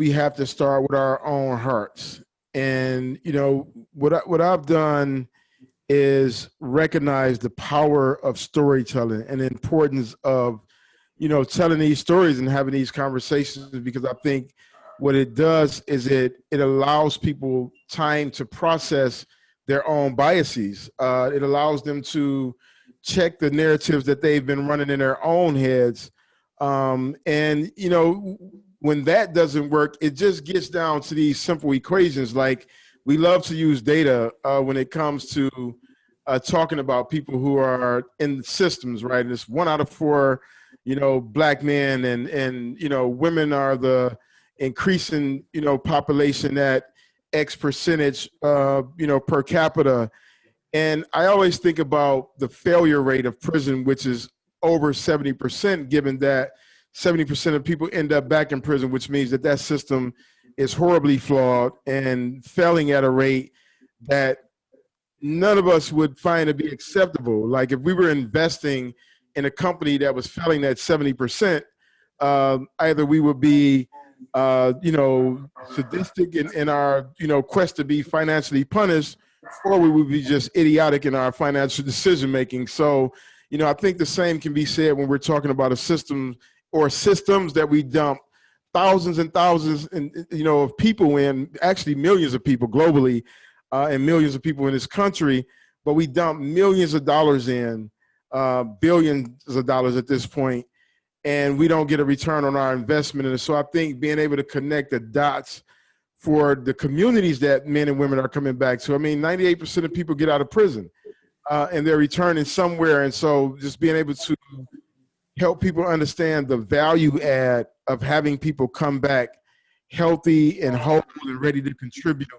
we have to start with our own hearts. And, you know, what I've done is recognize the power of storytelling and the importance of, you know, telling these stories and having these conversations, because I think what it does is it allows people time to process their own biases. It allows them to check the narratives that they've been running in their own heads. And, you know, when that doesn't work, it just gets down to these simple equations. Like, we love to use data when it comes to talking about people who are in systems, right? And it's 1 out of 4, you know, Black men and, you know, women are the increasing, you know, population at X percentage, you know, per capita. And I always think about the failure rate of prison, which is over 70%, given that 70% of people end up back in prison, which means that that system is horribly flawed and failing at a rate that none of us would find to be acceptable. Like, if we were investing in a company that was failing at 70%, either we would be, you know, sadistic in our, you know, quest to be financially punished, or we would be just idiotic in our financial decision making. So, you know, I think the same can be said when we're talking about a system or systems that we dump thousands and thousands and, you know, of people in, actually millions of people globally, and millions of people in this country, but we dump millions of dollars in, billions of dollars at this point, and we don't get a return on our investment. And so I think being able to connect the dots for the communities that men and women are coming back to. I mean, 98% of people get out of prison and they're returning somewhere. And so just being able to help people understand the value add of having people come back healthy and whole and ready to contribute.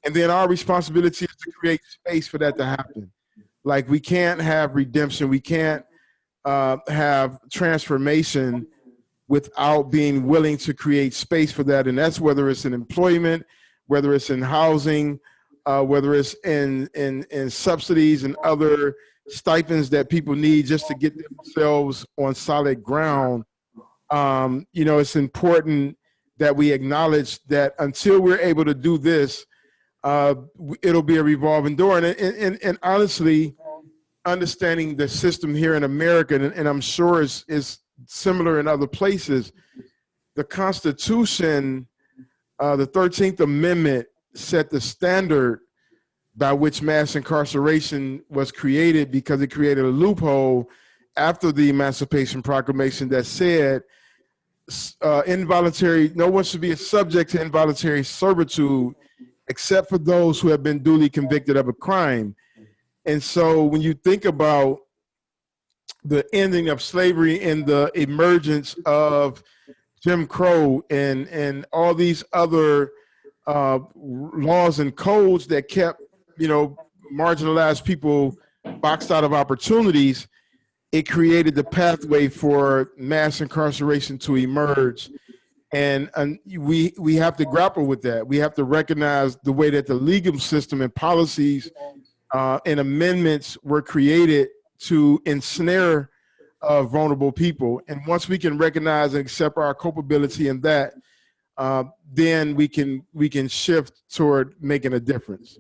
And then our responsibility is to create space for that to happen. Like, we can't have redemption. We can't have transformation without being willing to create space for that. And that's whether it's in employment, whether it's in housing, whether it's in subsidies and other stipends that people need just to get themselves on solid ground. You know, it's important that we acknowledge that until we're able to do this, it'll be a revolving door. And honestly, understanding the system here in America, and I'm sure is similar in other places, the Constitution, the 13th Amendment, set the standard by which mass incarceration was created, because it created a loophole after the Emancipation Proclamation that said no one should be subject to involuntary servitude except for those who have been duly convicted of a crime. And so when you think about the ending of slavery and the emergence of Jim Crow and all these other laws and codes that kept, you know, marginalized people boxed out of opportunities, it created the pathway for mass incarceration to emerge. And we have to grapple with that. We have to recognize the way that the legal system and policies and amendments were created to ensnare vulnerable people. And once we can recognize and accept our culpability in that, then we can shift toward making a difference.